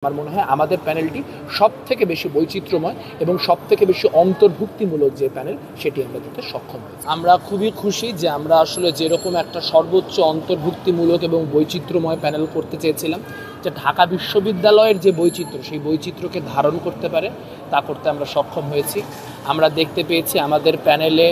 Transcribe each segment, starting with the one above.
আমার মনে হয় আমাদের প্যানেলটি সবথেকে বেশি বৈচিত্র্যময় এবং সবথেকে বেশি অন্তর্ভুক্তিমূলক যে প্যানেল সেটি আমরা দিতে সক্ষম হয়েছি। আমরা খুবই খুশি যে আমরা আসলে যেরকম একটা সর্বোচ্চ অন্তর্ভুক্তিমূলক এবং বৈচিত্র্যময় প্যানেল করতে চেয়েছিলাম, যে ঢাকা বিশ্ববিদ্যালয়ের যে বৈচিত্র্য সেই বৈচিত্র্যকে ধারণ করতে পারে তা করতে আমরা সক্ষম হয়েছি। আমরা দেখতে পেয়েছি আমাদের প্যানেলে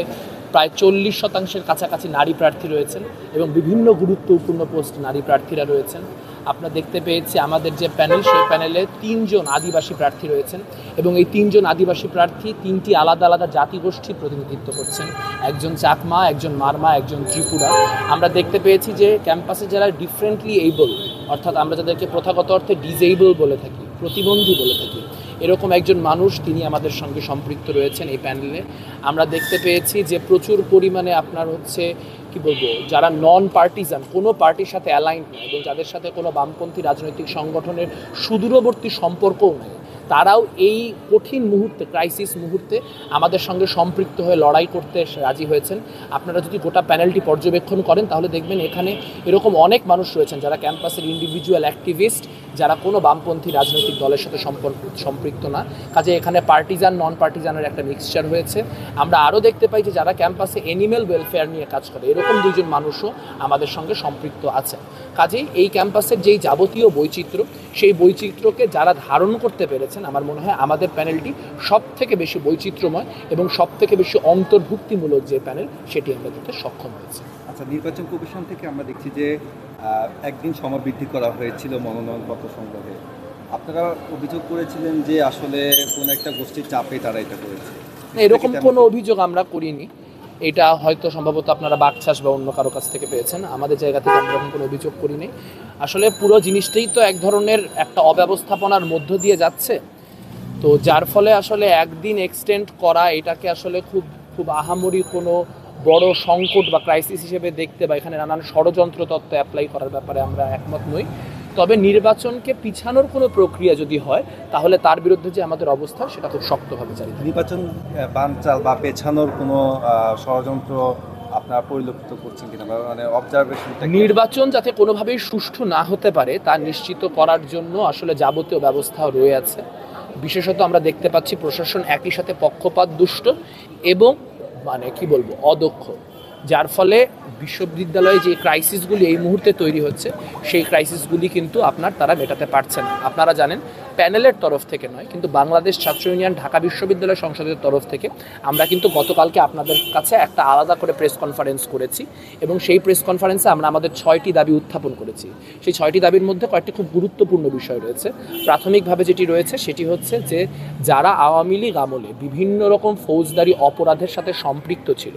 প্রায় 40% কাছাকাছি নারী প্রার্থী রয়েছেন এবং বিভিন্ন গুরুত্বপূর্ণ পোস্টে নারী প্রার্থীরা রয়েছেন। আপনারা দেখতে পেয়েছি আমাদের যে প্যানেল সেই প্যানেলে 3 জন আদিবাসী প্রার্থী রয়েছেন এবং এই 3 জন আদিবাসী প্রার্থী 3টি আলাদা আলাদা জাতিগোষ্ঠীর প্রতিনিধিত্ব করছেন। একজন চাকমা, একজন মারমা, একজন ত্রিপুরা। আমরা দেখতে পেয়েছি যে ক্যাম্পাসে যারা ডিফারেন্টলি এইবল, অর্থাৎ আমরা যাদেরকে প্রথাগত অর্থে ডিসেবল বলে থাকি, প্রতিবন্ধী বলে থাকি, এরকম একজন মানুষ তিনি আমাদের সঙ্গে সম্পৃক্ত রয়েছেন এই প্যানেলে। আমরা দেখতে পেয়েছি যে প্রচুর পরিমাণে আপনার কি বলবো, যারা নন পার্টিজান, কোনো পার্টির সাথে অ্যালাইন্ড নয় এবং যাদের সাথে কোনো বামপন্থী রাজনৈতিক সংগঠনের সুদূরবর্তী সম্পর্কও নেই, তারাও এই কঠিন মুহূর্তে, ক্রাইসিস মুহূর্তে আমাদের সঙ্গে সম্পৃক্ত হয়ে লড়াই করতে রাজি হয়েছেন। আপনারা যদি গোটা প্যানেলটি পর্যবেক্ষণ করেন তাহলে দেখবেন এখানে এরকম অনেক মানুষ রয়েছেন যারা ক্যাম্পাসের ইন্ডিভিজুয়াল অ্যাক্টিভিস্ট, যারা কোনো বামপন্থী রাজনৈতিক দলের সাথে সম্পৃক্ত না। কাজে এখানে পার্টিজান নন পার্টিজানের একটা মিক্সচার হয়েছে। আমরা আরও দেখতে পাই যে যারা ক্যাম্পাসে অ্যানিম্যাল ওয়েলফেয়ার নিয়ে কাজ করে এরকম 2 জন মানুষও আমাদের সঙ্গে সম্পৃক্ত আছে। কাজেই এই ক্যাম্পাসের যেই যাবতীয় বৈচিত্র্য, সেই বৈচিত্র্যকে যারা ধারণ করতে পেরেছেন, আমার মনে হয় আমাদের প্যানেলটি সবথেকে বেশি বৈচিত্র্যময় এবং সবথেকে বেশি অন্তর্ভুক্তিমূলক যে প্যানেল সেটি আমরা দিতে সক্ষম হয়েছি। আচ্ছা, নির্বাচন কমিশন থেকে আমরা দেখছি যে একদিন সময় বৃদ্ধি করা হয়েছিল মনোনয়নপত্র সংগ্রহে। আপনারা অভিযোগ করেছিলেন যে আসলে কোনো একটা গোষ্ঠীর চাপে তারা এটা করেছে। এরকম কোনো অভিযোগ আমরা করিনি। এটা হয়তো সম্ভবত আপনারা বাকছাস বা অন্য কারো কাছ থেকে পেয়েছেন। আমাদের জায়গা থেকে আমরা এরকম কোনো অভিযোগ করিনি। আসলে পুরো জিনিসটাই তো এক ধরনের একটা অব্যবস্থাপনার মধ্য দিয়ে যাচ্ছে, তো যার ফলে আসলে একদিন এক্সটেন্ড করা এটাকে আসলে খুব আহামরি কোনো বড় সংকট বা ক্রাইসিস হিসেবে দেখতে বা এখানে নানান ষড়যন্ত্র তত্ত্ব অ্যাপ্লাই করার ব্যাপারে আমরা একমত নই। তবে নির্বাচনকে পিছানোর কোনো প্রক্রিয়া যদি হয় তাহলে তার বিরুদ্ধে যে আমাদের অবস্থা সেটা খুব শক্তভাবে জারি। নির্বাচন বানচাল বা পেছানোর কোনো ষড়যন্ত্র আপনারা পরিলক্ষিত করছেন কিনা, মানে অবজারভেশন? নির্বাচন যাতে কোনোভাবেই সুষ্ঠু না হতে পারে তা নিশ্চিত করার জন্য আসলে যাবতীয় ব্যবস্থা রয়ে আছে। বিশেষত আমরা দেখতে পাচ্ছি প্রশাসন একই সাথে পক্ষপাত দুষ্ট এবং কি বলবো অদক্ষ, যার ফলে বিশ্ববিদ্যালয়ে যে ক্রাইসিসগুলি এই মুহূর্তে তৈরি হচ্ছে সেই ক্রাইসিসগুলি কিন্তু তারা মেটাতে পারছে না। আপনারা জানেন প্যানেলের তরফ থেকে নয়, কিন্তু বাংলাদেশ ছাত্র ইউনিয়ন ঢাকা বিশ্ববিদ্যালয় সংসদের তরফ থেকে আমরা কিন্তু গতকালকে আপনাদের কাছে একটা আলাদা করে প্রেস কনফারেন্স করেছি এবং সেই প্রেস কনফারেন্সে আমরা আমাদের 6টি দাবি উত্থাপন করেছি। সেই 6টি দাবির মধ্যে কয়েকটি খুব গুরুত্বপূর্ণ বিষয় রয়েছে। প্রাথমিকভাবে যেটি রয়েছে সেটি হচ্ছে যে যারা আওয়ামী লীগ আমলে বিভিন্ন রকম ফৌজদারি অপরাধের সাথে সম্পৃক্ত ছিল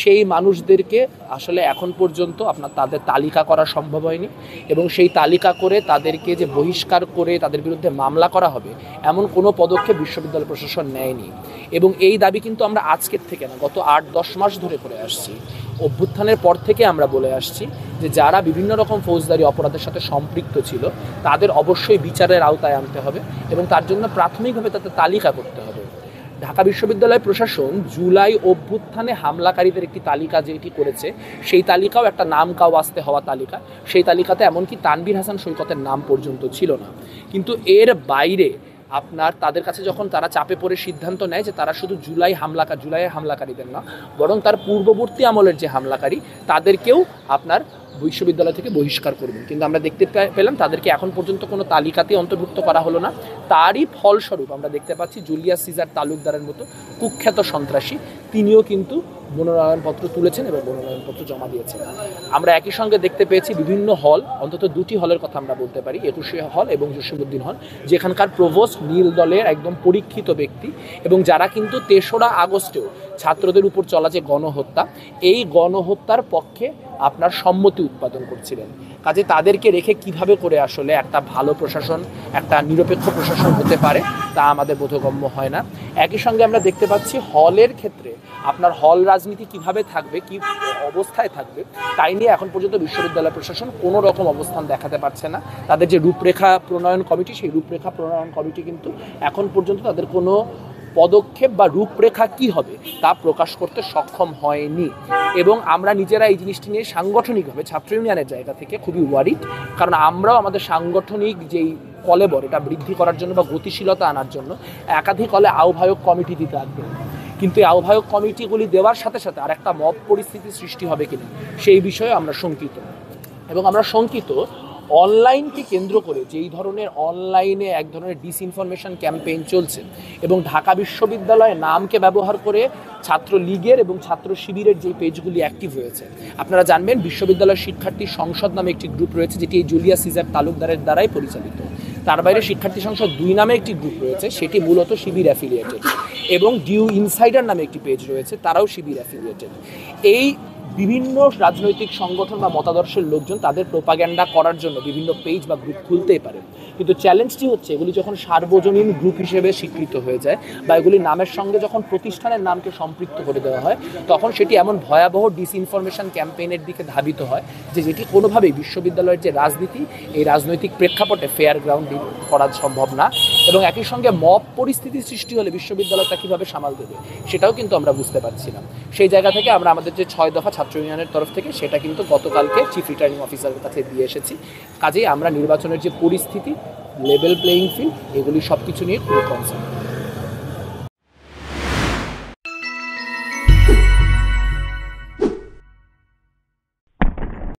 সেই মানুষদেরকে আসলে এখন পর্যন্ত তাদের তালিকা করা সম্ভব হয়নি এবং সেই তালিকা করে তাদেরকে যে বহিষ্কার করে তাদের বিরুদ্ধে মামলা করা হবে এমন কোনো পদক্ষেপ বিশ্ববিদ্যালয় প্রশাসন নেয়নি। এবং এই দাবি কিন্তু আমরা আজকের থেকে না, গত 8-10 মাস ধরে করে আসছি। অভ্যুত্থানের পর থেকে আমরা বলে আসছি যে যারা বিভিন্ন রকম ফৌজদারি অপরাধের সাথে সম্পৃক্ত ছিল তাদের অবশ্যই বিচারের আওতায় আনতে হবে এবং তার জন্য প্রাথমিকভাবে তাদের তালিকা করতে হবে। ঢাকা বিশ্ববিদ্যালয় প্রশাসন জুলাই অভ্যুত্থানে হামলাকারীদের একটি তালিকা যেটি করেছে সেই তালিকাও একটা নাম কাওয়াস্তে হওয়া তালিকা। সেই তালিকাতে এমনকি তানভীর হাসান সৈকতের নাম পর্যন্ত ছিল না। কিন্তু এর বাইরে তাদের কাছে যখন তারা চাপে পড়ে সিদ্ধান্ত নেয় যে তারা শুধু জুলাই হামলাকারীদের না, বরং তার পূর্ববর্তী আমলের যে হামলাকারী তাদেরকেও বিশ্ববিদ্যালয় থেকে বহিষ্কার করবেন, কিন্তু আমরা দেখতে পেলাম তাদেরকে এখন পর্যন্ত কোনো তালিকাতে অন্তর্ভুক্ত করা হলো না। তারই ফলস্বরূপ আমরা দেখতে পাচ্ছি জুলিয়াস সিজার তালুকদারের মতো কুখ্যাত সন্ত্রাসী তিনিও কিন্তু মনোনয়নপত্র তুলেছেন এবং মনোনয়নপত্র জমা দিয়েছেন। আমরা একই সঙ্গে দেখতে পেয়েছি বিভিন্ন হল, অন্তত 2টি হলের কথা আমরা বলতে পারি, 21শে হল এবং জসীমউদ্দিন হল, যেখানকার প্রভোস্ট নীল দলের একদম পরীক্ষিত ব্যক্তি এবং যারা কিন্তু 3রা আগস্টেও ছাত্রদের উপর চলা যে গণহত্যা, এই গণহত্যার পক্ষে সম্মতি উৎপাদন করছিলেন। কাজে তাদেরকে রেখে কিভাবে করে আসলে একটা ভালো প্রশাসন, একটা নিরপেক্ষ প্রশাসন হতে পারে তা আমাদের বোধগম্য হয় না। একই সঙ্গে আমরা দেখতে পাচ্ছি হলের ক্ষেত্রে হল রাজনীতি কিভাবে থাকবে, কি অবস্থায় থাকবে তাই নিয়ে এখন পর্যন্ত বিশ্ববিদ্যালয় প্রশাসন কোনো রকম অবস্থান দেখাতে পারছে না। তাদের যে রূপরেখা প্রণয়ন কমিটি, সেই রূপরেখা প্রণয়ন কমিটি কিন্তু এখন পর্যন্ত তাদের কোনো পদক্ষেপ বা রূপরেখা কি হবে তা প্রকাশ করতে সক্ষম হয়নি। এবং আমরা নিজেরা এই জিনিসটি নিয়ে সাংগঠনিকভাবে ছাত্র ইউনিয়নের জায়গা থেকে খুবই ওয়ারিড, কারণ আমরাও আমাদের সাংগঠনিক যেই কলেবর এটা বৃদ্ধি করার জন্য বা গতিশীলতা আনার জন্য একাধিক আহ্বায়ক কমিটি দিতে আগ্রহী। কিন্তু এই আহ্বায়ক কমিটিগুলি দেওয়ার সাথে সাথে আর একটা মব পরিস্থিতি সৃষ্টি হবে কিনা সেই বিষয়ে আমরা শঙ্কিত। এবং আমরা শঙ্কিত অনলাইনকে কেন্দ্র করে যেই ধরনের অনলাইনে এক ধরনের ডিসইনফরমেশন ক্যাম্পেইন চলছে এবং ঢাকা বিশ্ববিদ্যালয়ের নামকে ব্যবহার করে ছাত্র লীগের এবং ছাত্র শিবিরের যে পেজগুলি অ্যাক্টিভ হয়েছে, আপনারা জানবেন বিশ্ববিদ্যালয়ের শিক্ষার্থী সংসদ নামে একটি গ্রুপ রয়েছে যেটি এই জুলিয়াস সিজার তালুকদারের দ্বারাই পরিচালিত। তার বাইরে শিক্ষার্থী সংসদ 2 নামে একটি গ্রুপ রয়েছে, সেটি মূলত শিবির অ্যাফিলিয়েটেড, এবং ডিউ ইনসাইডার নামে একটি পেজ রয়েছে, তারাও শিবির অ্যাফিলিয়েটেড। এই বিভিন্ন রাজনৈতিক সংগঠন বা মতাদর্শের লোকজন তাদের প্রোপাগ্যান্ডা করার জন্য বিভিন্ন পেজ বা গ্রুপ খুলতেই পারে, কিন্তু চ্যালেঞ্জটি হচ্ছে এগুলি যখন সার্বজনীন গ্রুপ হিসেবে স্বীকৃত হয়ে যায় বা এগুলি নামের সঙ্গে যখন প্রতিষ্ঠানের নামকে সম্পৃক্ত করে দেওয়া হয়, তখন সেটি এমন ভয়াবহ ডিসইনফরমেশন ক্যাম্পেইনের দিকে ধাবিত হয় যেটি কোনোভাবেই বিশ্ববিদ্যালয়ের যে রাজনীতি এই রাজনৈতিক প্রেক্ষাপটে ফেয়ার গ্রাউন্ড করা সম্ভব না। এবং একই সঙ্গে মব পরিস্থিতি সৃষ্টি হলে বিশ্ববিদ্যালয়টা কীভাবে সামাল দেবে সেটাও কিন্তু আমরা বুঝতে পারছি না। সেই জায়গা থেকে আমরা আমাদের যে 6 দফা ছাত্র ইউনিয়নের তরফ থেকে সেটা কিন্তু গতকালকে চিফ রিটার্নিং অফিসারের কাছে দিয়ে এসেছি। কাজেই আমরা নির্বাচনের যে পরিস্থিতি, লেভেল প্লেয়িং ফিল্ড, এগুলি সব কিছু নিয়ে খুবই কনসার্ন।